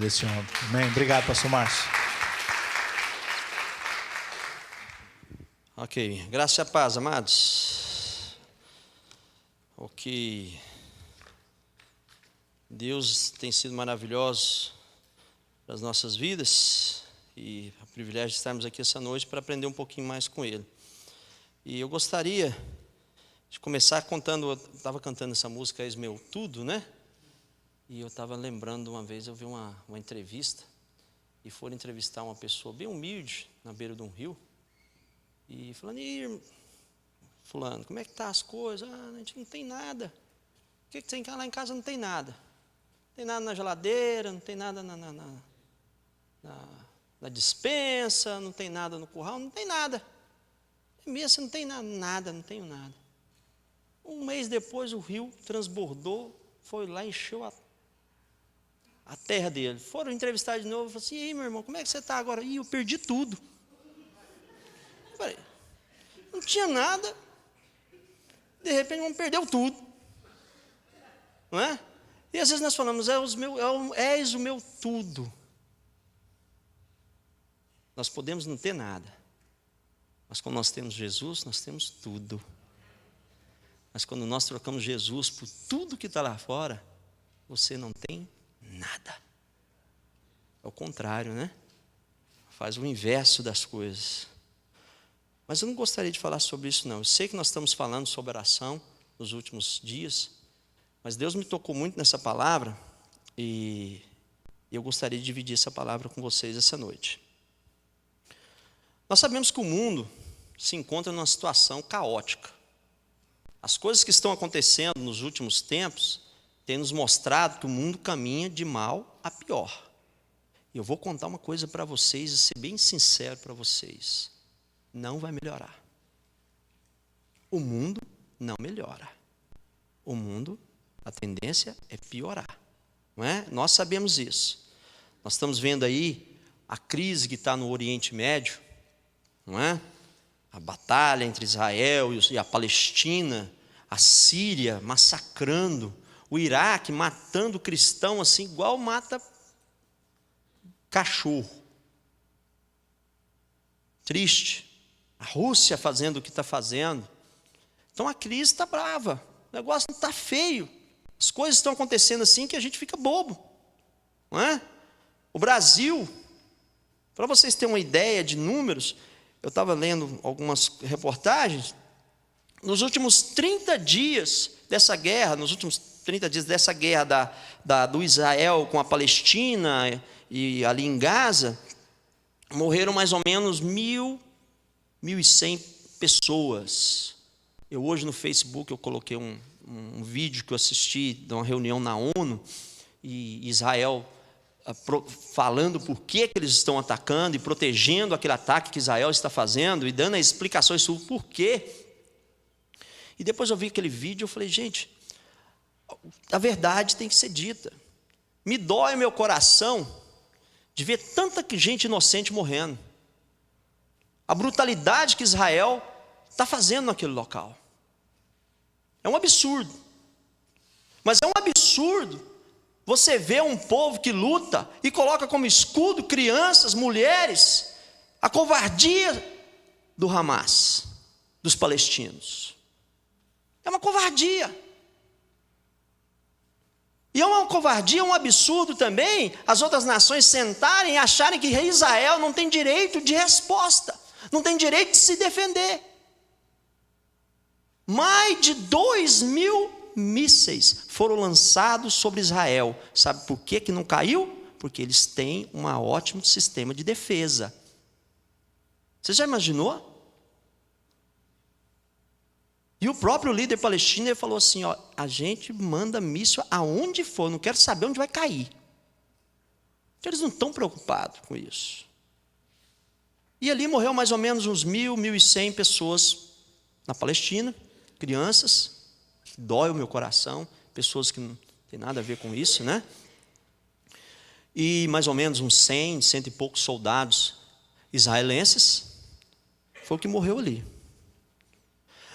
vida desse homem. Amém? Obrigado, pastor Márcio. Ok, graça e a paz, amados. O que Deus tem sido maravilhoso nas nossas vidas e o privilégio de estarmos aqui essa noite para aprender um pouquinho mais com Ele. E eu gostaria de começar contando, eu estava cantando essa música, És Meu Tudo, né? E eu estava lembrando uma vez, eu vi uma entrevista, e foram entrevistar uma pessoa bem humilde, na beira de um rio, e falando, e fulano, como é que tá as coisas? Ah, a gente não tem nada. O que tem lá em casa? Não tem nada. Não tem nada na geladeira, não tem nada na despensa, não tem nada no curral, não tem nada. É mesmo, você não tem nada, não tenho nada. Um mês depois o rio transbordou, foi lá e encheu a terra dele. Foram entrevistar de novo, falaram assim, e aí, meu irmão, como é que você está agora? Ih, eu perdi tudo. Eu falei, não tinha nada, de repente vamos perdeu tudo. Não é? E às vezes nós falamos, és o meu tudo. Nós podemos não ter nada, mas quando nós temos Jesus, nós temos tudo. Mas quando nós trocamos Jesus por tudo que está lá fora, você não tem nada. É o contrário, né? Faz o inverso das coisas. Mas eu não gostaria de falar sobre isso, não. Eu sei que nós estamos falando sobre oração nos últimos dias, mas Deus me tocou muito nessa palavra e eu gostaria de dividir essa palavra com vocês essa noite. Nós sabemos que o mundo se encontra numa situação caótica. As coisas que estão acontecendo nos últimos tempos têm nos mostrado que o mundo caminha de mal a pior. E eu vou contar uma coisa para vocês e ser bem sincero para vocês. Não vai melhorar. O mundo não melhora. O mundo, a tendência é piorar. Não é? Nós sabemos isso. Nós estamos vendo aí a crise que está no Oriente Médio, não é? A batalha entre Israel e a Palestina, a Síria massacrando, o Iraque matando cristão assim, igual mata cachorro. Triste. A Rússia fazendo o que está fazendo. Então a crise está brava, o negócio não está feio. As coisas estão acontecendo assim que a gente fica bobo. Não é? O Brasil, para vocês terem uma ideia de números, eu estava lendo algumas reportagens, nos últimos 30 dias dessa guerra, do Israel com a Palestina e ali em Gaza, morreram mais ou menos 1.100 pessoas. Eu hoje no Facebook eu coloquei um vídeo que eu assisti de uma reunião na ONU, e Israel falando por que eles estão atacando e protegendo aquele ataque que Israel está fazendo e dando as explicações sobre o porquê. E depois eu vi aquele vídeo e eu falei, gente, a verdade tem que ser dita. Me dói meu coração de ver tanta gente inocente morrendo. A brutalidade que Israel está fazendo naquele local. É um absurdo. Mas é um absurdo você vê um povo que luta e coloca como escudo crianças, mulheres, a covardia do Hamas, dos palestinos. É uma covardia. E é uma covardia, um absurdo também, as outras nações sentarem e acharem que Israel não tem direito de resposta, não tem direito de se defender. Mais de 2.000 mísseis foram lançados sobre Israel. Sabe por que não caiu? Porque eles têm um ótimo sistema de defesa. Você já imaginou? E o próprio líder palestino ele falou assim, ó, a gente manda míssil aonde for, não quero saber onde vai cair. Então, eles não estão preocupados com isso. E ali morreu mais ou menos uns 1.100 pessoas na Palestina, crianças. Dói o meu coração, pessoas que não tem nada a ver com isso, né? E mais ou menos uns 100 e poucos soldados israelenses, foi o que morreu ali.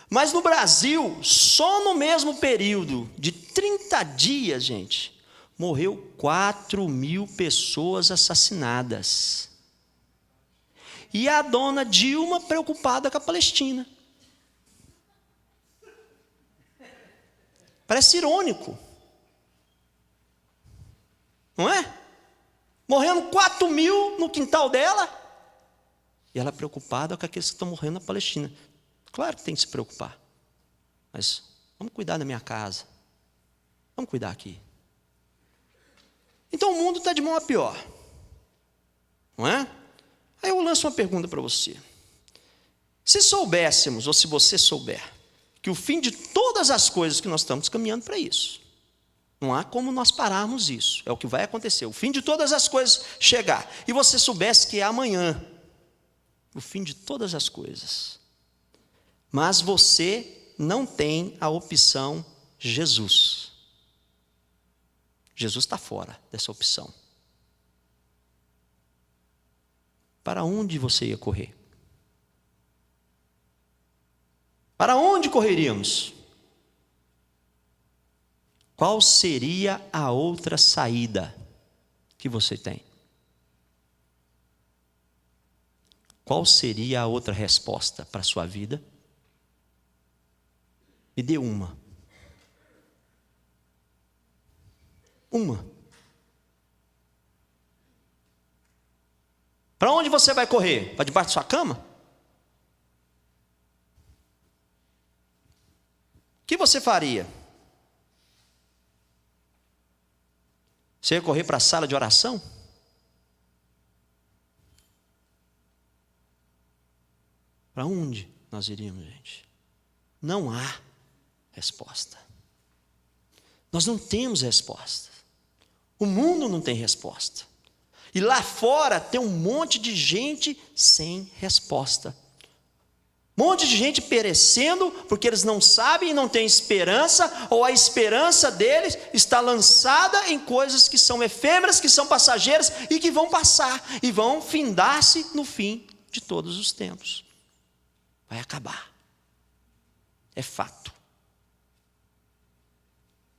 Mas no Brasil, só no mesmo período de 30 dias, gente, morreu 4.000 pessoas assassinadas. E a dona Dilma preocupada com a Palestina. Parece irônico. Não é? Morrendo 4.000 no quintal dela. E ela preocupada com aqueles que estão morrendo na Palestina. Claro que tem que se preocupar. Mas vamos cuidar da minha casa. Vamos cuidar aqui. Então o mundo está de mal a pior. Não é? Aí eu lanço uma pergunta para você. Se soubéssemos, ou se você souber, que o fim de todas as coisas que nós estamos caminhando para isso. Não há como nós pararmos isso. É o que vai acontecer. O fim de todas as coisas chegar. E você soubesse que é amanhã. O fim de todas as coisas. Mas você não tem a opção Jesus. Jesus está fora dessa opção. Para onde você ia correr? Para onde correríamos? Qual seria a outra saída que você tem? Qual seria a outra resposta para a sua vida? Me dê uma. Uma. Para onde você vai correr? Para debaixo da sua cama? O que você faria? Você ia correr para a sala de oração? Para onde nós iríamos, gente? Não há resposta. Nós não temos resposta. O mundo não tem resposta. E lá fora tem um monte de gente sem resposta. Um monte de gente perecendo porque eles não sabem e não têm esperança, ou a esperança deles está lançada em coisas que são efêmeras, que são passageiras e que vão passar e vão findar-se no fim de todos os tempos. Vai acabar. É fato.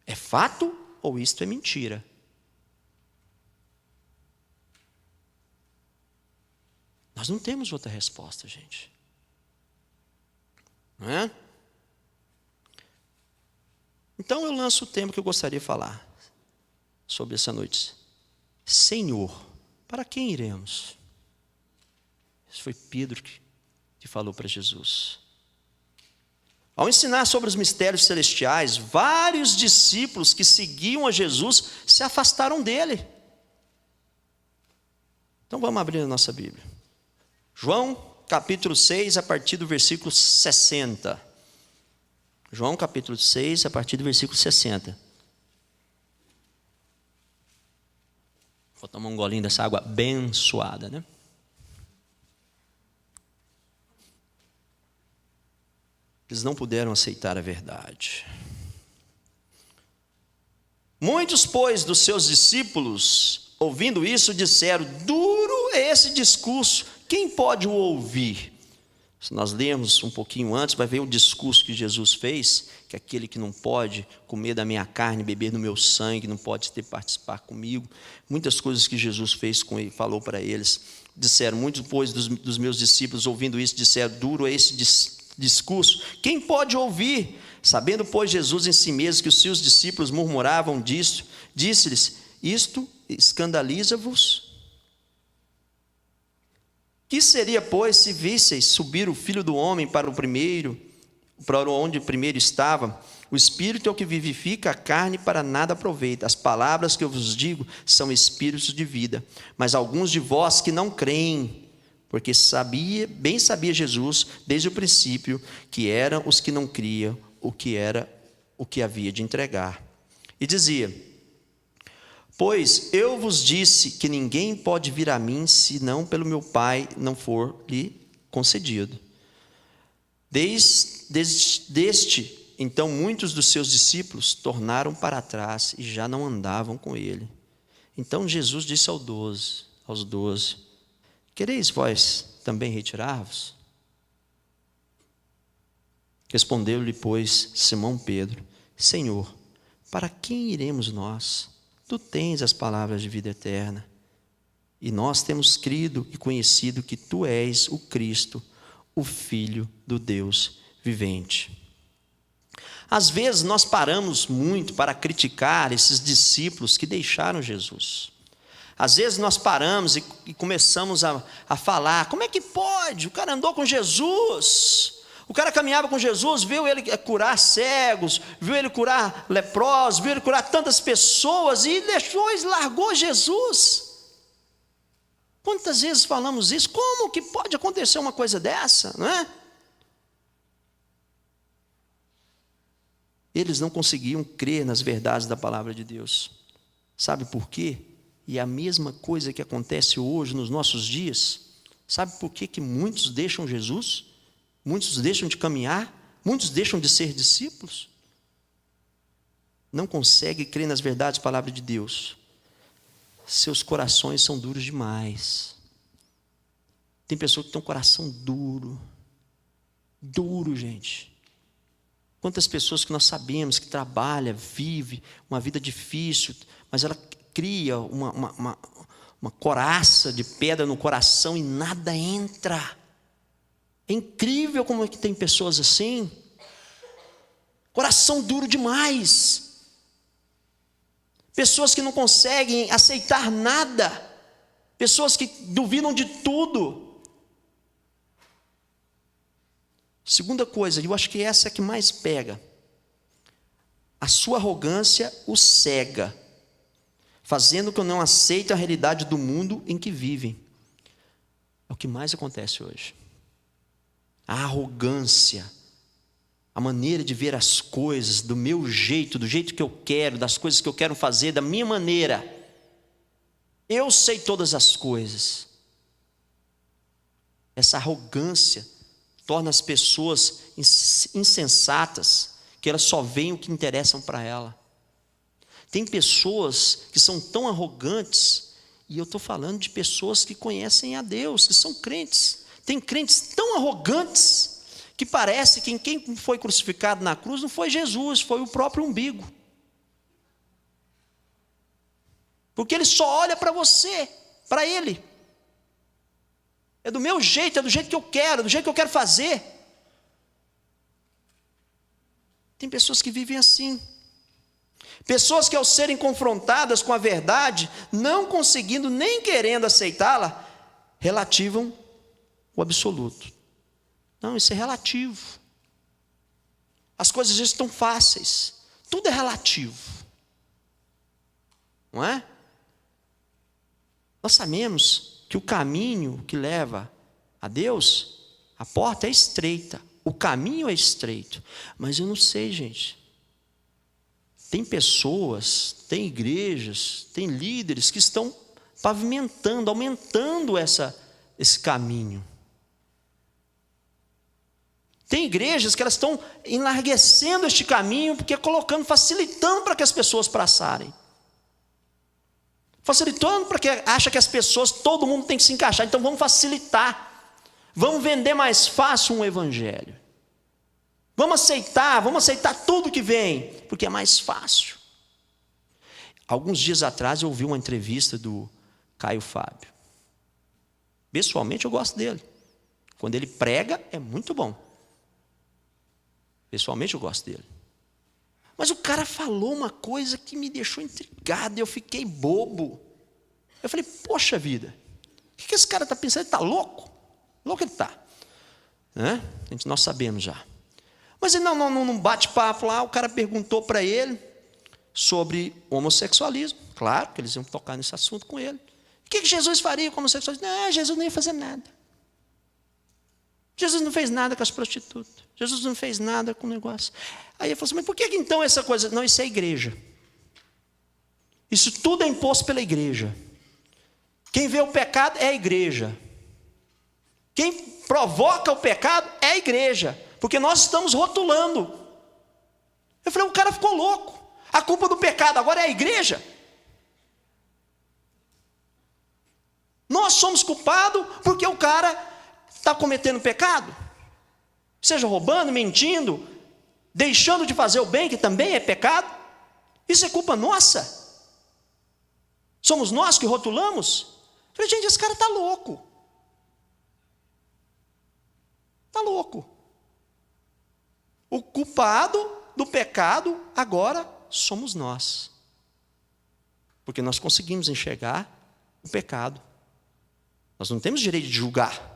É fato ou isto é mentira? Nós não temos outra resposta, gente. Não é? Então eu lanço o tema que eu gostaria de falar sobre essa noite. Senhor, para quem iremos? Isso foi Pedro que falou para Jesus. Ao ensinar sobre os mistérios celestiais, vários discípulos que seguiam a Jesus se afastaram dele. Então vamos abrir a nossa Bíblia. João capítulo 6, a partir do versículo 60. João capítulo 6, a partir do versículo 60. Vou tomar um golinho dessa água abençoada, né? Eles não puderam aceitar a verdade. Muitos, pois, dos seus discípulos, ouvindo isso, disseram: duro é esse discurso, quem pode o ouvir? Se nós lermos um pouquinho antes, vai ver o discurso que Jesus fez, que aquele que não pode comer da minha carne, beber do meu sangue, não pode participar comigo. Muitas coisas que Jesus fez com ele, falou para eles. Disseram, muitos, pois, dos meus discípulos, ouvindo isso, disseram: duro é esse discurso, quem pode ouvir? Sabendo, pois, Jesus em si mesmo que os seus discípulos murmuravam disso, disse-lhes: isto escandaliza-vos? Que seria, pois, se visseis subir o Filho do Homem para onde primeiro estava? O Espírito é o que vivifica, a carne para nada aproveita. As palavras que eu vos digo são espíritos de vida. Mas alguns de vós que não creem, porque bem sabia Jesus, desde o princípio, que eram os que não criam, o que havia de entregar. E dizia: pois eu vos disse que ninguém pode vir a mim, senão pelo meu Pai não for lhe concedido. Desde então muitos dos seus discípulos tornaram para trás e já não andavam com ele. Então Jesus disse aos 12: quereis vós também retirar-vos? Respondeu-lhe, pois, Simão Pedro: Senhor, para quem iremos nós? Tu tens as palavras de vida eterna. E nós temos crido e conhecido que Tu és o Cristo, o Filho do Deus vivente. Às vezes nós paramos muito para criticar esses discípulos que deixaram Jesus. Às vezes nós paramos e começamos a falar: como é que pode? O cara andou com Jesus, o cara caminhava com Jesus, viu ele curar cegos, viu ele curar leprosos, viu ele curar tantas pessoas e deixou e largou Jesus. Quantas vezes falamos isso? Como que pode acontecer uma coisa dessa, não é? Eles não conseguiam crer nas verdades da palavra de Deus. Sabe por quê? E é a mesma coisa que acontece hoje nos nossos dias. Sabe por quê que muitos deixam Jesus? Muitos deixam de caminhar? Muitos deixam de ser discípulos? Não conseguem crer nas verdades da palavra de Deus. Seus corações são duros demais. Tem pessoa que tem um coração duro. Duro, gente. Quantas pessoas que nós sabemos que trabalha, vive uma vida difícil, mas ela cria uma coraça de pedra no coração e nada entra. É incrível como é que tem pessoas assim. Coração duro demais. Pessoas que não conseguem aceitar nada. Pessoas que duvidam de tudo. Segunda coisa, eu acho que essa é a que mais pega. A sua arrogância o cega, fazendo que eu não aceite a realidade do mundo em que vivem. É o que mais acontece hoje. A arrogância, a maneira de ver as coisas do meu jeito, do jeito que eu quero, das coisas que eu quero fazer, da minha maneira. Eu sei todas as coisas. Essa arrogância torna as pessoas insensatas, que elas só veem o que interessa para ela. Tem pessoas que são tão arrogantes, e eu estou falando de pessoas que conhecem a Deus, que são crentes. Tem crentes tão arrogantes, que parece que quem foi crucificado na cruz não foi Jesus, foi o próprio umbigo. Porque ele só olha para você, para ele. É do meu jeito, é do jeito que eu quero, do jeito que eu quero fazer. Tem pessoas que vivem assim. Pessoas que ao serem confrontadas com a verdade, não conseguindo nem querendo aceitá-la, relativam o absoluto. Não, isso é relativo. As coisas já estão fáceis. Tudo é relativo. Não é? Nós sabemos que o caminho que leva a Deus, a porta é estreita, o caminho é estreito. Mas eu não sei, gente. Tem pessoas, tem igrejas, tem líderes que estão pavimentando, aumentando esse caminho. Tem igrejas que elas estão enlarguecendo este caminho, porque colocando, facilitando para que as pessoas passarem. Facilitando para que acha que as pessoas, todo mundo tem que se encaixar. Então vamos facilitar. Vamos vender mais fácil um evangelho. Vamos aceitar tudo que vem, porque é mais fácil. Alguns dias atrás eu ouvi uma entrevista do Caio Fábio. Pessoalmente eu gosto dele. Quando ele prega é muito bom. Pessoalmente eu gosto dele. Mas o cara falou uma coisa que me deixou intrigado, eu fiquei bobo. Eu falei, poxa vida, o que esse cara está pensando? Ele está louco? Louco ele está. Né? Nós sabemos já. Mas ele não bate-papo lá, o cara perguntou para ele sobre homossexualismo. Claro que eles iam tocar nesse assunto com ele. O que Jesus faria com homossexualismo? Não, Jesus não ia fazer nada. Jesus não fez nada com as prostitutas. Jesus não fez nada com o negócio. Aí ele falou assim, mas por que então essa coisa? Não, isso é igreja. Isso tudo é imposto pela igreja. Quem vê o pecado é a igreja. Quem provoca o pecado é a igreja. Porque nós estamos rotulando. Eu falei, o cara ficou louco. A culpa do pecado agora é a igreja. Nós somos culpados porque o cara está cometendo pecado, seja roubando, mentindo, deixando de fazer o bem, que também é pecado. Isso é culpa nossa. Somos nós que rotulamos? Eu falei, gente, esse cara está louco. Está louco. O culpado do pecado agora somos nós. Porque nós conseguimos enxergar o pecado. Nós não temos direito de julgar.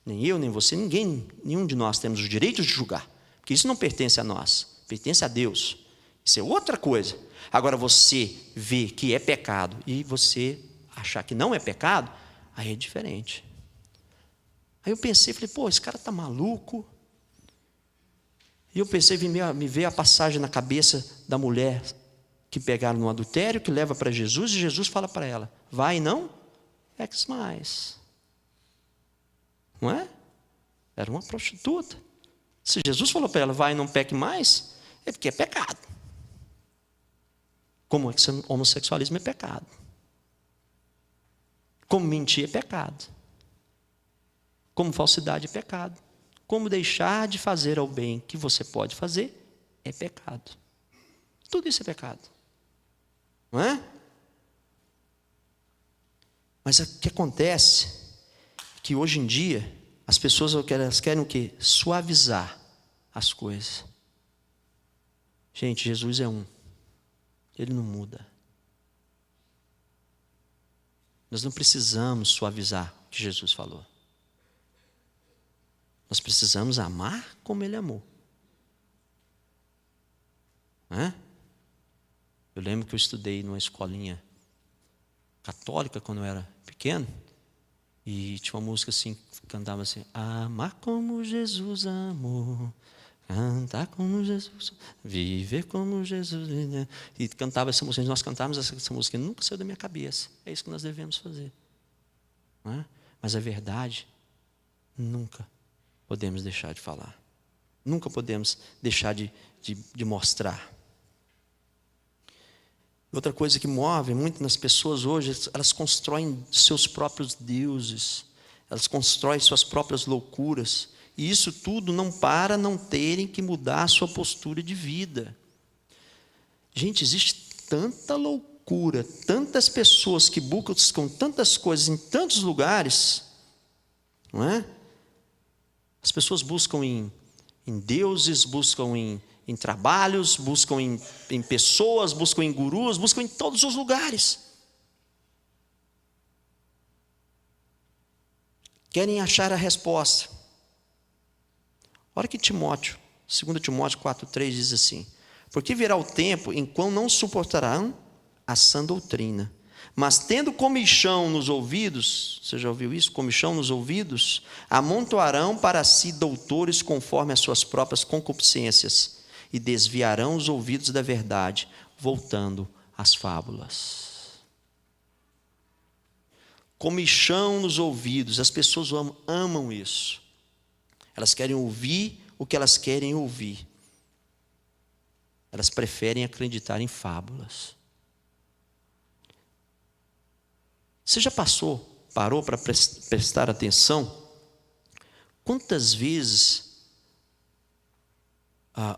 Nem eu, nem você, ninguém, nenhum de nós temos o direito de julgar. Porque isso não pertence a nós, pertence a Deus. Isso é outra coisa. Agora você vê que é pecado e você achar que não é pecado, aí é diferente. Aí eu pensei, falei, pô, esse cara está maluco. E eu pensei, me veio a passagem na cabeça da mulher que pegaram no adultério, que leva para Jesus, e Jesus fala para ela, vai e não peques mais. Não é? Era uma prostituta. Se Jesus falou para ela, vai e não peque mais, é porque é pecado. Como homossexualismo é pecado. Como mentir é pecado. Como falsidade é pecado. Como deixar de fazer ao bem que você pode fazer é pecado. Tudo isso é pecado. Não é? Mas o que acontece é que hoje em dia as pessoas elas querem o quê? Suavizar as coisas. Gente, Jesus é um. Ele não muda. Nós não precisamos suavizar o que Jesus falou. Nós precisamos amar como Ele amou. Não é? Eu lembro que eu estudei numa escolinha católica quando eu era pequeno. E tinha uma música assim, que cantava assim, amar como Jesus amou, cantar como Jesus, viver como Jesus. E cantava essa música, nós cantávamos essa música, nunca saiu da minha cabeça. É isso que nós devemos fazer. Não é? Mas a verdade, nunca podemos deixar de falar. Nunca podemos deixar de mostrar. Outra coisa que move muito nas pessoas hoje, elas constroem seus próprios deuses, elas constroem suas próprias loucuras, e isso tudo não para não terem que mudar a sua postura de vida. Gente, existe tanta loucura, tantas pessoas que buscam tantas coisas em tantos lugares, não é? As pessoas buscam em deuses, buscam em trabalhos, buscam em pessoas, buscam em gurus, buscam em todos os lugares. Querem achar a resposta. Olha que Timóteo, 2 Timóteo 4,3 diz assim, porque virá o tempo em qual não suportarão a sã doutrina, mas tendo comichão nos ouvidos, você já ouviu isso? Comichão nos ouvidos, amontoarão para si doutores conforme as suas próprias concupiscências, e desviarão os ouvidos da verdade, voltando às fábulas. Comichão nos ouvidos, as pessoas amam isso. Elas querem ouvir o que elas querem ouvir. Elas preferem acreditar em fábulas. Você já parou para prestar atenção? Quantas vezes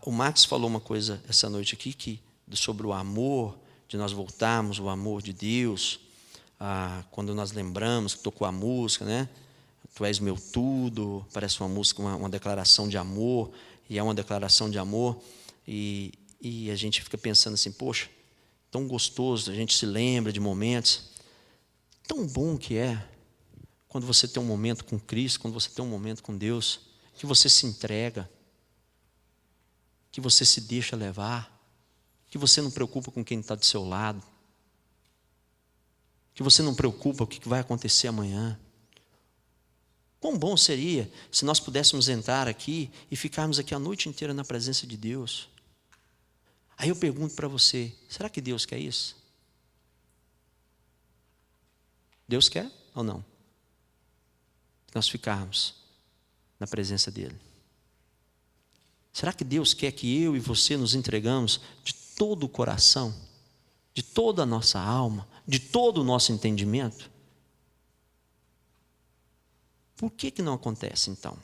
o Max falou uma coisa essa noite aqui sobre o amor, de nós voltarmos, o amor de Deus, quando nós lembramos que tocou a música, né? Tu és meu tudo, parece uma música, uma declaração de amor, e é uma declaração de amor, e a gente fica pensando assim, poxa, tão gostoso, a gente se lembra de momentos, tão bom que é, quando você tem um momento com Cristo, quando você tem um momento com Deus, que você se entrega, que você se deixa levar, que você não preocupa com quem está do seu lado, que você não preocupa com o que vai acontecer amanhã. Quão bom seria se nós pudéssemos entrar aqui e ficarmos aqui a noite inteira na presença de Deus. Aí eu pergunto para você, será que Deus quer isso? Deus quer ou não? Que nós ficarmos na presença dEle. Será que Deus quer que eu e você nos entregamos de todo o coração, de toda a nossa alma, de todo o nosso entendimento? Por que não acontece então?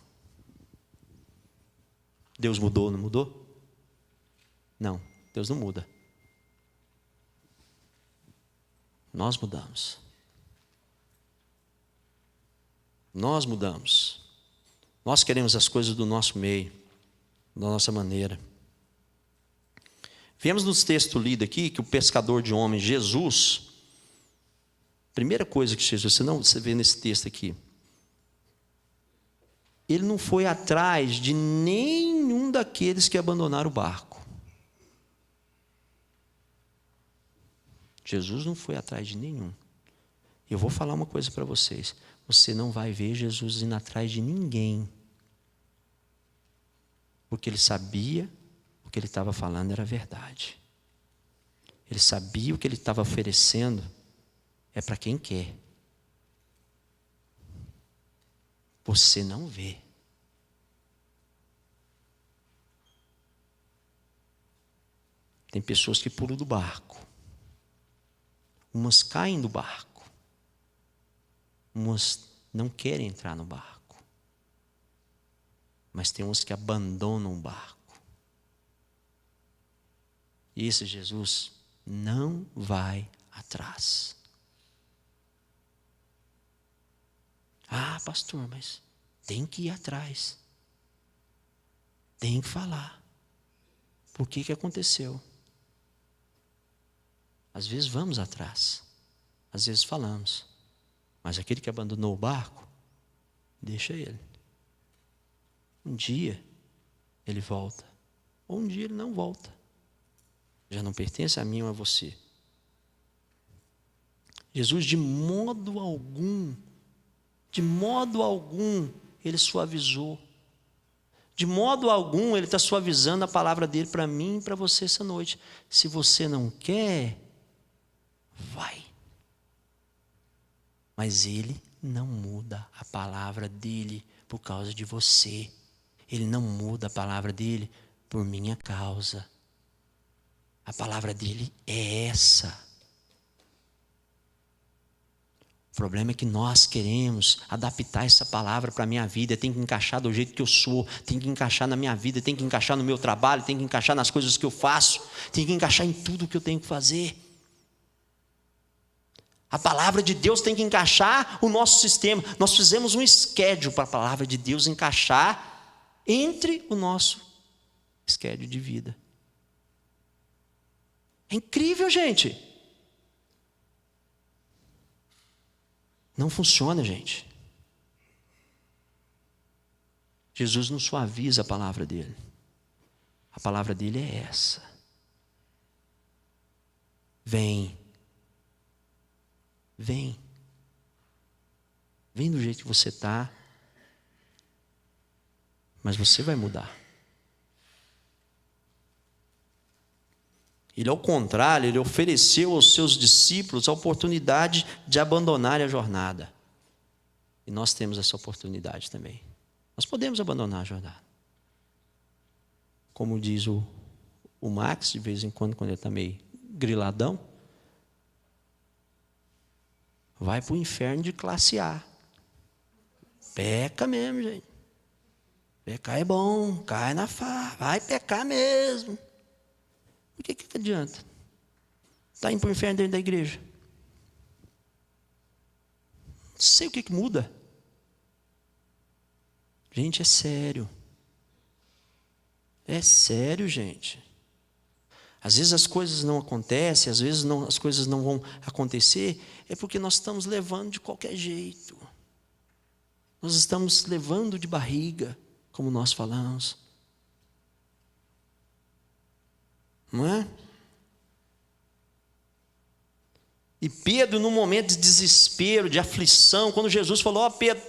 Deus mudou, não mudou? Não, Deus não muda. Nós mudamos. Nós mudamos. Nós queremos as coisas do nosso meio, da nossa maneira. Vemos nos textos lidos aqui que o pescador de homens, Jesus, primeira coisa que Jesus, você vê nesse texto aqui, ele não foi atrás de nenhum daqueles que abandonaram o barco. Jesus não foi atrás de nenhum. Eu vou falar uma coisa para vocês. Você não vai ver Jesus indo atrás de ninguém. Porque ele sabia o que ele estava falando era verdade. Ele sabia o que ele estava oferecendo é para quem quer. Você não vê. Tem pessoas que pulam do barco. Umas caem do barco. Umas não querem entrar no barco. Mas tem uns que abandonam o barco. E esse Jesus não vai atrás. Ah, pastor, mas tem que ir atrás. Tem que falar. Por que aconteceu? Às vezes vamos atrás. Às vezes falamos. Mas aquele que abandonou o barco, deixa ele. Um dia ele volta. Ou um dia ele não volta. Já não pertence a mim ou a você. Jesus de modo algum, ele suavizou. De modo algum, ele está suavizando a palavra dele para mim e para você essa noite. Se você não quer, vai. Mas ele não muda a palavra dele por causa de você. Ele não muda a palavra dele por minha causa. A palavra dele é essa. O problema é que nós queremos adaptar essa palavra para a minha vida, tem que encaixar do jeito que eu sou, tem que encaixar na minha vida, tem que encaixar no meu trabalho, tem que encaixar nas coisas que eu faço, tem que encaixar em tudo que eu tenho que fazer. A palavra de Deus tem que encaixar o nosso sistema. Nós fizemos um schedule para a palavra de Deus encaixar entre o nosso schedule de vida. É incrível, gente. Não funciona, gente. Jesus não suaviza a palavra dele. A palavra dele é essa. Vem. Vem. Vem do jeito que você está. Mas você vai mudar. Ele, ao contrário, ele ofereceu aos seus discípulos a oportunidade de abandonarem a jornada. E nós temos essa oportunidade também. Nós podemos abandonar a jornada. Como diz o Max, de vez em quando ele está meio griladão, vai para o inferno de classe A. Peca mesmo, gente. Pecar é bom, cai na vai pecar mesmo. O que adianta? Está indo para o inferno dentro da igreja. Não sei o que muda. Gente, é sério. É sério, gente. Às vezes as coisas não acontecem, às vezes as coisas não vão acontecer, é porque nós estamos levando de qualquer jeito. Nós estamos levando de barriga, como nós falamos. Não é? E Pedro, num momento de desespero, de aflição, quando Jesus falou: ó, Pedro,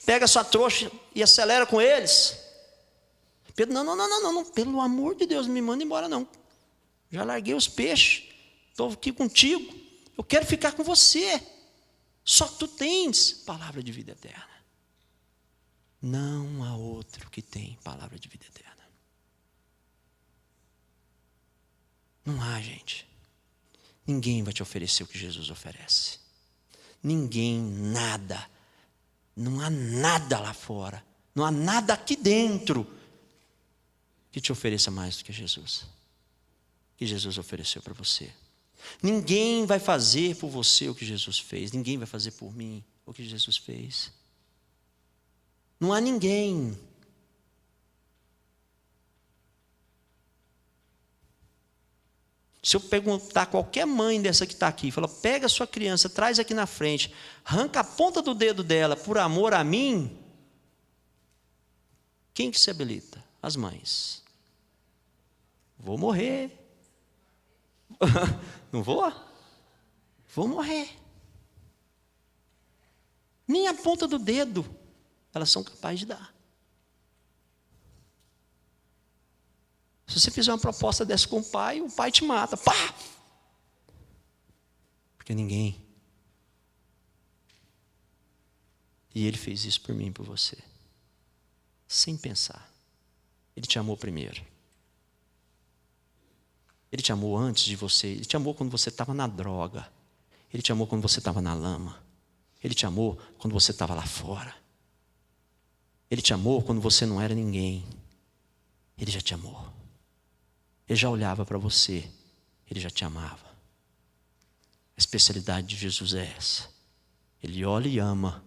pega a sua trouxa e acelera com eles. Pedro, não, pelo amor de Deus, não me manda embora não. Já larguei os peixes, estou aqui contigo, eu quero ficar com você. Só tu tens palavra de vida eterna. Não há outro que tem palavra de vida eterna. Não há, gente. Ninguém vai te oferecer o que Jesus oferece. Ninguém, nada. Não há nada lá fora. Não há nada aqui dentro que te ofereça mais do que Jesus. Que Jesus ofereceu para você. Ninguém vai fazer por você o que Jesus fez. Ninguém vai fazer por mim o que Jesus fez. Não há ninguém. Se eu perguntar a qualquer mãe dessa que está aqui, fala, pega a sua criança, traz aqui na frente, arranca a ponta do dedo dela por amor a mim, quem que se habilita? As mães. Vou morrer. Não vou? Vou morrer. Nem a ponta do dedo elas são capazes de dar. Se você fizer uma proposta dessa com o pai te mata. Pá! Porque ninguém. E ele fez isso por mim e por você. Sem pensar. Ele te amou primeiro. Ele te amou antes de você. Ele te amou quando você estava na droga. Ele te amou quando você estava na lama. Ele te amou quando você estava lá fora. Ele te amou quando você não era ninguém. Ele já te amou. Ele já olhava para você. Ele já te amava. A especialidade de Jesus é essa. Ele olha e ama.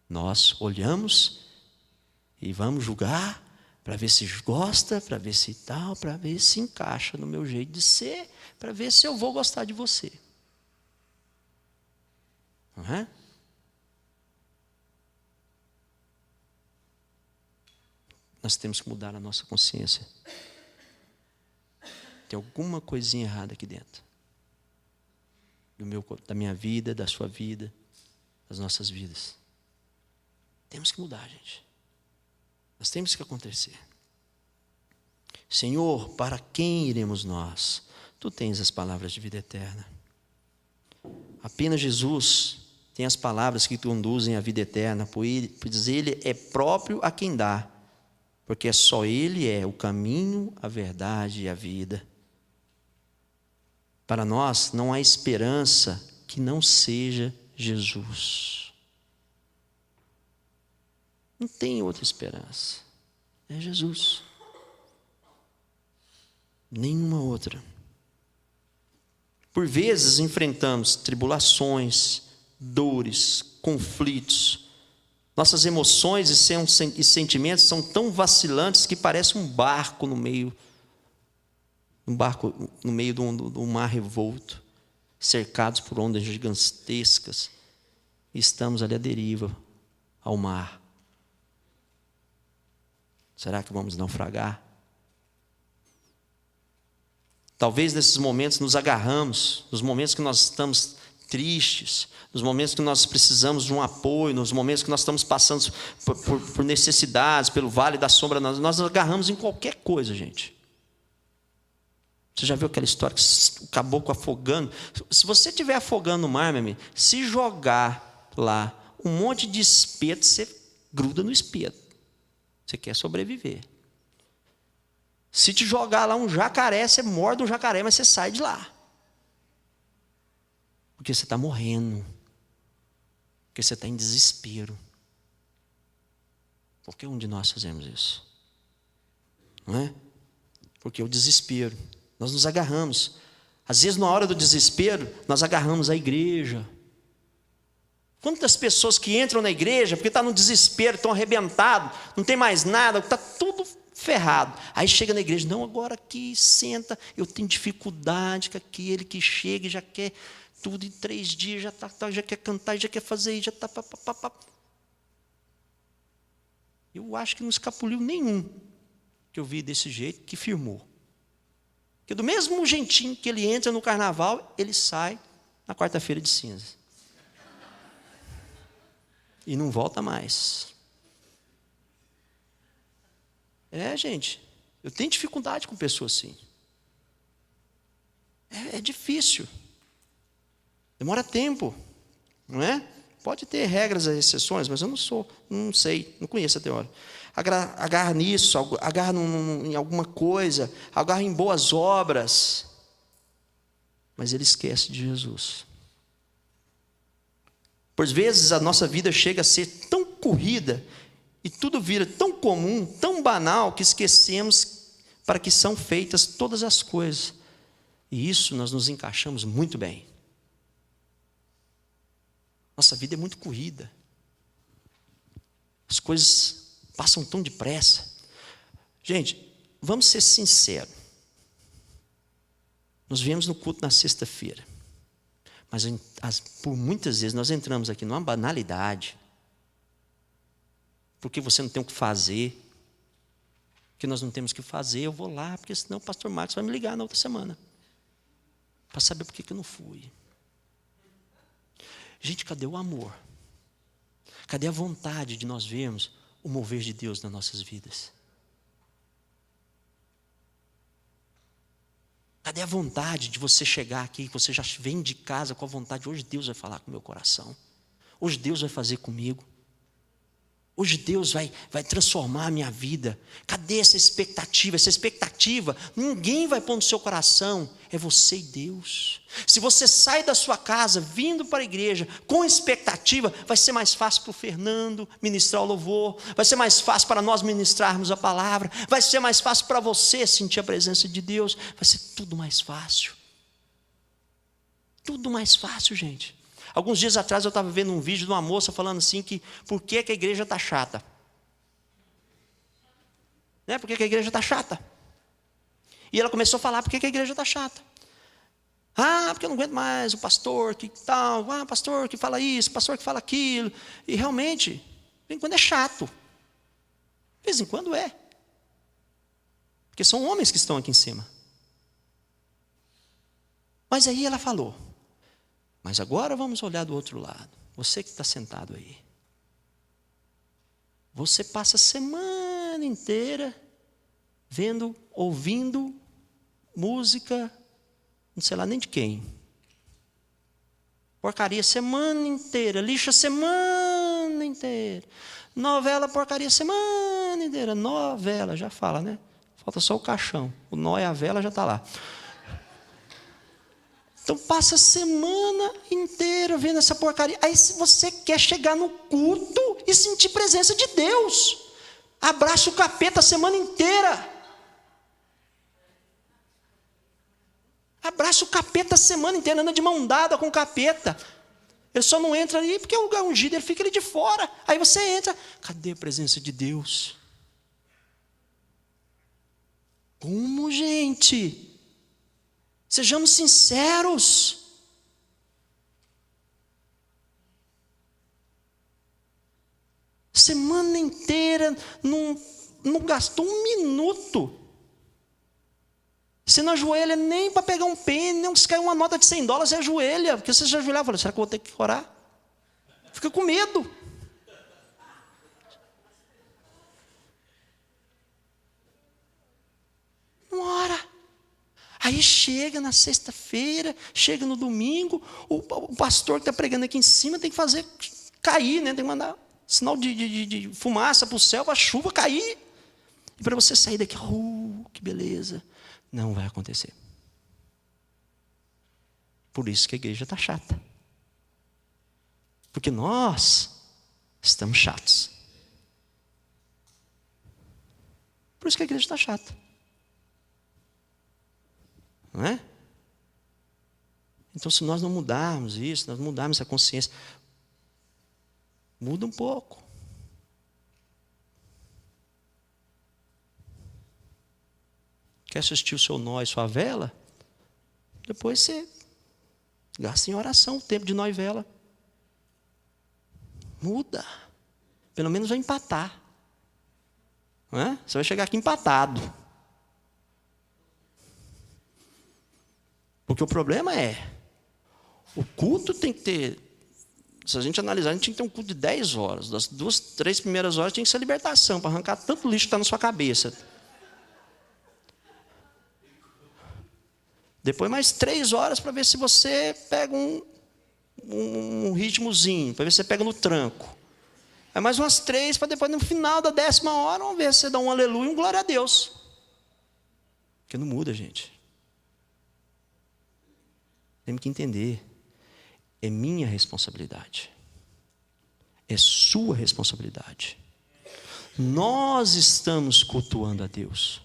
Nós olhamos e vamos julgar para ver se gosta, para ver se tal, para ver se encaixa no meu jeito de ser, para ver se eu vou gostar de você. Não é? Nós temos que mudar a nossa consciência. Tem alguma coisinha errada aqui dentro. Da minha vida, da sua vida, das nossas vidas. Temos que mudar, gente. Nós temos que acontecer. Senhor, para quem iremos nós? Tu tens as palavras de vida eterna. Apenas Jesus tem as palavras que conduzem à vida eterna, pois Ele é próprio a quem dá. Porque só Ele é o caminho, a verdade e a vida. Para nós não há esperança que não seja Jesus. Não tem outra esperança. É Jesus. Nenhuma outra. Por vezes enfrentamos tribulações, dores, conflitos. Nossas emoções e sentimentos são tão vacilantes que parece um barco no meio de um mar revolto, cercados por ondas gigantescas. E estamos ali à deriva, ao mar. Será que vamos naufragar? Talvez nesses momentos nos agarramos, nos momentos que nós estamos tristes, nos momentos que nós precisamos de um apoio, nos momentos que nós estamos passando por necessidades, pelo vale da sombra, nós nos agarramos em qualquer coisa, gente. Você já viu aquela história que o caboclo afogando? Se você estiver afogando no mar, meu amigo, se jogar lá um monte de espeto, você gruda no espeto. Você quer sobreviver. Se te jogar lá um jacaré, você morde um jacaré, mas você sai de lá. Porque você está morrendo. Porque você está em desespero. Qualquer um de nós fazemos isso. Não é? Porque o desespero. Nós nos agarramos. Às vezes, na hora do desespero, nós agarramos a igreja. Quantas pessoas que entram na igreja porque estão no desespero, estão arrebentados, não tem mais nada, está tudo ferrado. Aí chega na igreja, não, agora aqui, senta, eu tenho dificuldade com aquele que chega e já quer tudo em 3 dias, já quer cantar, já quer fazer isso, já está. Eu acho que não escapuliu nenhum que eu vi desse jeito que firmou. Porque do mesmo jeitinho que ele entra no carnaval, ele sai na quarta-feira de cinzas. E não volta mais. Gente, eu tenho dificuldade com pessoas assim. É difícil. Demora tempo, não é? Pode ter regras e exceções, mas eu não sei, não conheço a teoria. Agarra nisso, agarra em alguma coisa, agarra em boas obras. Mas ele esquece de Jesus. Por vezes a nossa vida chega a ser tão corrida e tudo vira tão comum, tão banal, que esquecemos para que são feitas todas as coisas. E isso nós nos encaixamos muito bem. Nossa vida é muito corrida. As coisas passam tão depressa. Gente, vamos ser sinceros. Nós viemos no culto na sexta-feira. Mas por muitas vezes nós entramos aqui numa banalidade. Porque você não tem o que fazer. Porque nós não temos o que fazer, eu vou lá, porque senão o pastor Marcos vai me ligar na outra semana. Para saber por que eu não fui. Gente, cadê o amor? Cadê a vontade de nós vermos o mover de Deus nas nossas vidas? Cadê a vontade de você chegar aqui, que você já vem de casa com a vontade, hoje Deus vai falar com o meu coração. Hoje Deus vai fazer comigo. Hoje Deus vai transformar a minha vida. Cadê essa expectativa? Essa expectativa, ninguém vai pôr no seu coração. É você e Deus. Se você sai da sua casa, vindo para a igreja, com expectativa, vai ser mais fácil para o Fernando ministrar o louvor. Vai ser mais fácil para nós ministrarmos a palavra. Vai ser mais fácil para você sentir a presença de Deus. Vai ser tudo mais fácil. Tudo mais fácil, gente. Alguns dias atrás eu estava vendo um vídeo de uma moça falando assim que por que a igreja está chata? Né? Por que a igreja está chata? E ela começou a falar por que a igreja está chata. Ah, porque eu não aguento mais o pastor que tal, pastor que fala isso, pastor que fala aquilo. E realmente, de vez em quando é chato. De vez em quando é. Porque são homens que estão aqui em cima. Mas aí ela falou. Mas agora vamos olhar do outro lado. Você que está sentado aí. Você passa a semana inteira vendo, ouvindo música, não sei lá nem de quem. Porcaria semana inteira, lixo a semana inteira. Novela, porcaria semana inteira. Novela, já fala, né? Falta só o caixão. O nó e a vela já está lá. Então passa a semana inteira vendo essa porcaria. Aí se você quer chegar no culto e sentir presença de Deus, abraça o capeta a semana inteira. Abraça o capeta a semana inteira, anda de mão dada com o capeta. Ele só não entra ali porque é um lugar ungido, ele fica ali de fora. Aí você entra, cadê a presença de Deus? Como, gente? Sejamos sinceros. Semana inteira não gastou um minuto. Você não ajoelha nem para pegar um pênis, nem se cair uma nota de $100, você ajoelha. Porque você já ajoelhava e fala, será que eu vou ter que orar? Fica com medo. Não ora. Aí chega na sexta-feira, chega no domingo, o pastor que está pregando aqui em cima tem que fazer cair, né? Tem que mandar sinal de fumaça para o céu, para a chuva cair. E para você sair daqui, que beleza. Não vai acontecer. Por isso que a igreja está chata. Porque nós estamos chatos. Por isso que a igreja está chata. Não é? Então, se nós não mudarmos isso, nós mudarmos essa consciência, muda um pouco. Quer assistir o seu nó e sua vela? Depois você gasta em oração o tempo de nó e vela. Muda. Pelo menos vai empatar. Não é? Você vai chegar aqui empatado. Porque o problema é, o culto tem que ter, se a gente analisar, a gente tem que ter um culto de 10 horas. Das 2, 3 primeiras horas tem que ser libertação, para arrancar tanto lixo que está na sua cabeça. Depois mais 3 horas para ver se você pega um ritmozinho, para ver se você pega no tranco. Aí mais umas 3 para depois no final da 10ª hora, vamos ver se você dá um aleluia e um glória a Deus. Porque não muda, gente. Temos que entender, é minha responsabilidade, é sua responsabilidade. Nós estamos cultuando a Deus.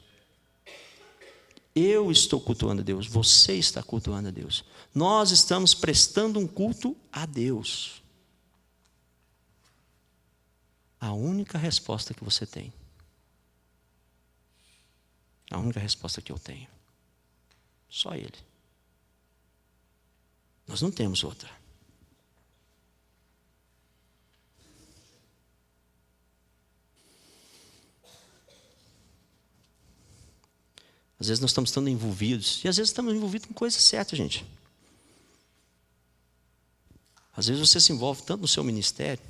Eu estou cultuando a Deus, você está cultuando a Deus. Nós estamos prestando um culto a Deus. A única resposta que você tem, a única resposta que eu tenho, só Ele. Nós não temos outra. Às vezes nós estamos tão envolvidos, e às vezes estamos envolvidos com coisa certa, gente. Às vezes você se envolve tanto no seu ministério,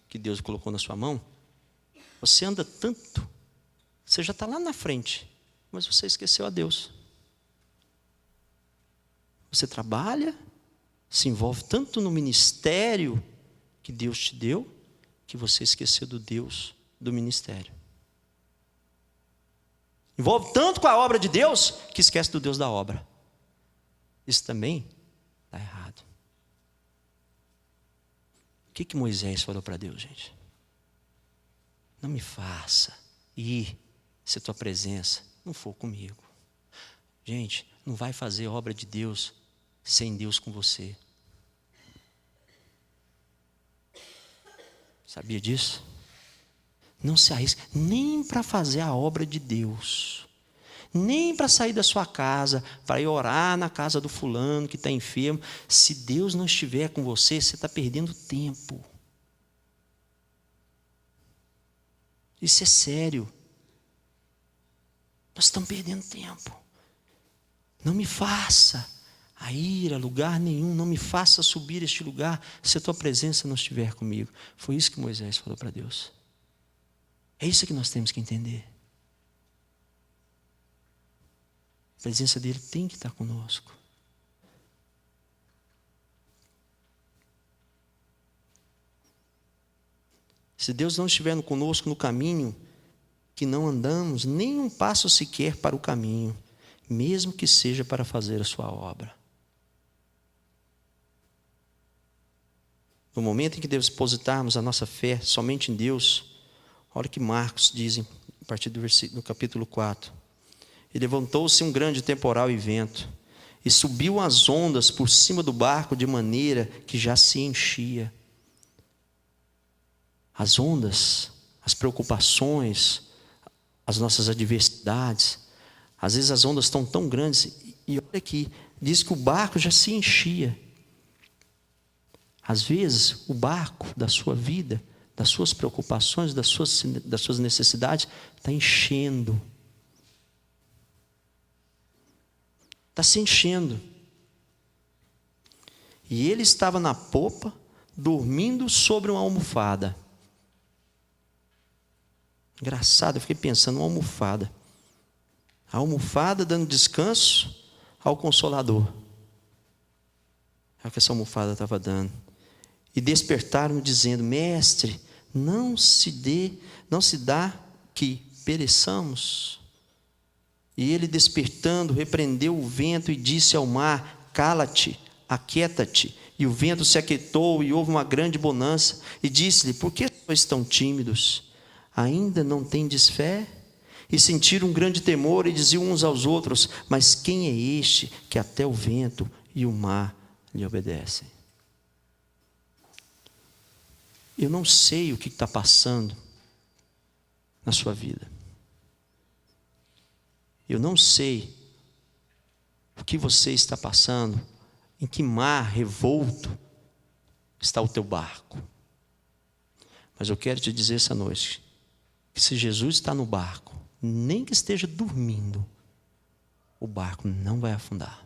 que Deus colocou na sua mão, você anda tanto, você já está lá na frente, mas você esqueceu a Deus. Você trabalha, se envolve tanto no ministério que Deus te deu, que você esqueceu do Deus do ministério. Envolve tanto com a obra de Deus, que esquece do Deus da obra. Isso também está errado. O que Moisés falou para Deus, gente? Não me faça ir se a tua presença não for comigo. Gente, não vai fazer obra de Deus sem Deus com você. Sabia disso? Não se arrisque nem para fazer a obra de Deus, nem para sair da sua casa, para ir orar na casa do fulano que está enfermo. Se Deus não estiver com você, você está perdendo tempo. Isso é sério. Nós estamos perdendo tempo. Não me faça a ir a lugar nenhum, não me faça subir este lugar, se a tua presença não estiver comigo. Foi isso que Moisés falou para Deus. É isso que nós temos que entender. A presença dele tem que estar conosco. Se Deus não estiver conosco no caminho, que não andamos nem um passo sequer para o caminho, mesmo que seja para fazer a sua obra. No momento em que depositarmos a nossa fé somente em Deus, olha o que Marcos diz a partir do capítulo 4. E levantou-se um grande temporal e vento, e subiu as ondas por cima do barco de maneira que já se enchia. As ondas, as preocupações, as nossas adversidades, às vezes as ondas estão tão grandes, e olha aqui, diz que o barco já se enchia. Às vezes o barco da sua vida, das suas preocupações, das suas necessidades, está enchendo. Está se enchendo. E ele estava na popa, dormindo sobre uma almofada. Engraçado, eu fiquei pensando, uma almofada. A almofada dando descanso ao Consolador. É o que essa almofada estava dando. E despertaram dizendo: Mestre, não se dá que pereçamos. E ele, despertando, repreendeu o vento e disse ao mar: Cala-te, aquieta-te. E o vento se aquietou e houve uma grande bonança. E disse-lhe: Por que sois tão tímidos? Ainda não tendes fé? E sentiram um grande temor e diziam uns aos outros: Mas quem é este que até o vento e o mar lhe obedecem? Eu não sei o que está passando na sua vida. Eu não sei o que você está passando, em que mar revolto está o teu barco. Mas eu quero te dizer essa noite, que se Jesus está no barco, nem que esteja dormindo, o barco não vai afundar.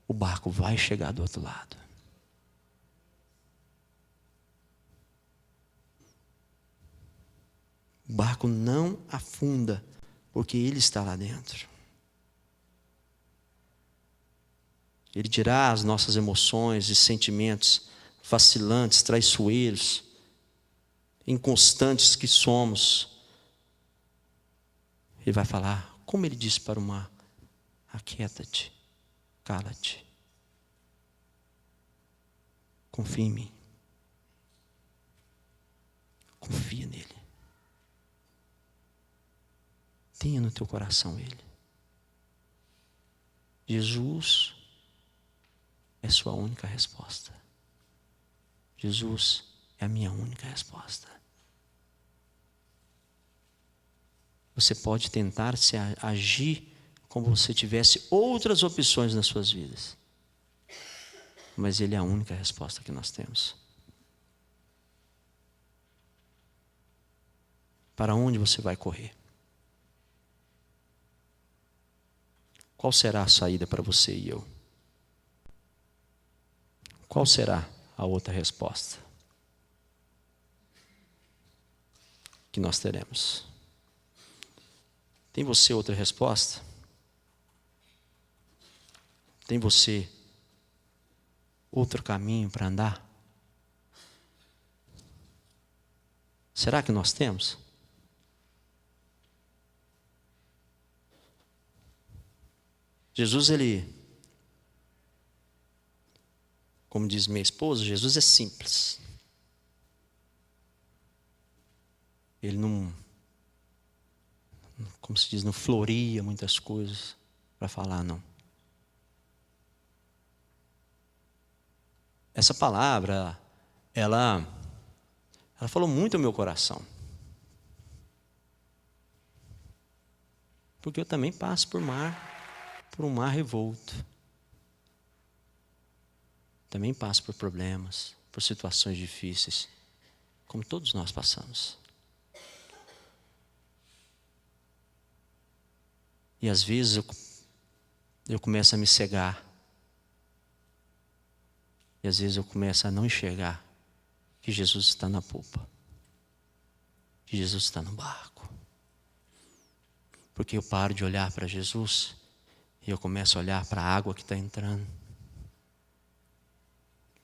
O barco vai chegar do outro lado. O barco não afunda, porque Ele está lá dentro. Ele dirá as nossas emoções e sentimentos vacilantes, traiçoeiros, inconstantes que somos. Ele vai falar, como Ele disse para o mar: Aquieta-te, cala-te. Confia em mim. Confia nele. Tenha no teu coração Ele. Jesus é sua única resposta. Jesus é a minha única resposta. Você pode tentar se agir como se tivesse outras opções nas suas vidas. Mas Ele é a única resposta que nós temos. Para onde você vai correr? Qual será a saída para você e eu? Qual será a outra resposta que nós teremos? Tem você outra resposta? Tem você outro caminho para andar? Será que nós temos? Jesus, ele, como diz minha esposa, Jesus é simples. Ele não, como se diz, não floria muitas coisas para falar, não. Essa palavra, ela falou muito ao meu coração. Porque eu também passo por um mar revolto. Também passo por problemas, por situações difíceis, como todos nós passamos. E às vezes eu começo a me cegar. E às vezes eu começo a não enxergar que Jesus está na popa, que Jesus está no barco. Porque eu paro de olhar para Jesus e eu começo a olhar para a água que está entrando.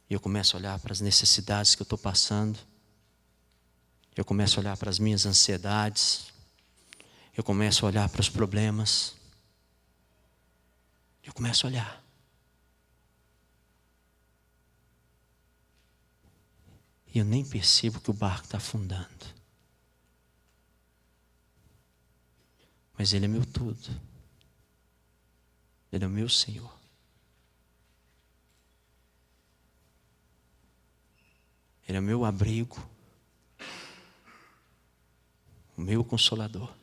E eu começo a olhar para as necessidades que eu estou passando. Eu começo a olhar para as minhas ansiedades. Eu começo a olhar para os problemas. Eu começo a olhar. E eu nem percebo que o barco está afundando. Mas Ele é meu tudo. Ele é o meu Senhor. Ele é o meu abrigo. O meu consolador.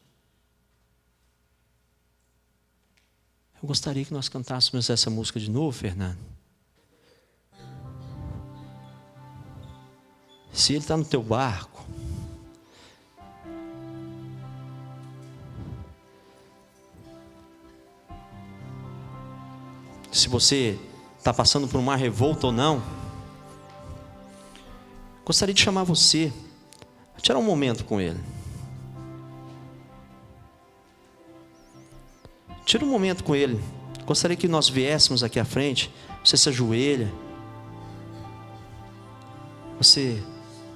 Eu gostaria que nós cantássemos essa música de novo, Fernando. Se Ele está no teu barco, se você está passando por um mar revolto ou não, gostaria de chamar você a tirar um momento com Ele. Tira um momento com Ele. Gostaria que nós viéssemos aqui à frente. Você se ajoelha. Você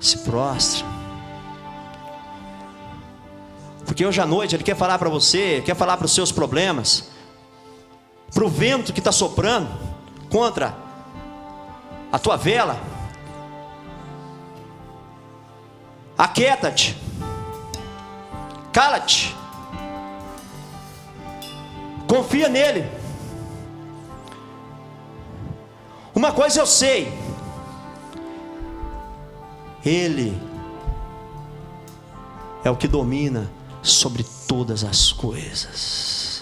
se prostra. Porque hoje à noite Ele quer falar para você, quer falar para os seus problemas, para o vento que está soprando contra a tua vela. Aquieta-te, cala-te, confia nele. Uma coisa eu sei, Ele é o que domina sobre todas as coisas.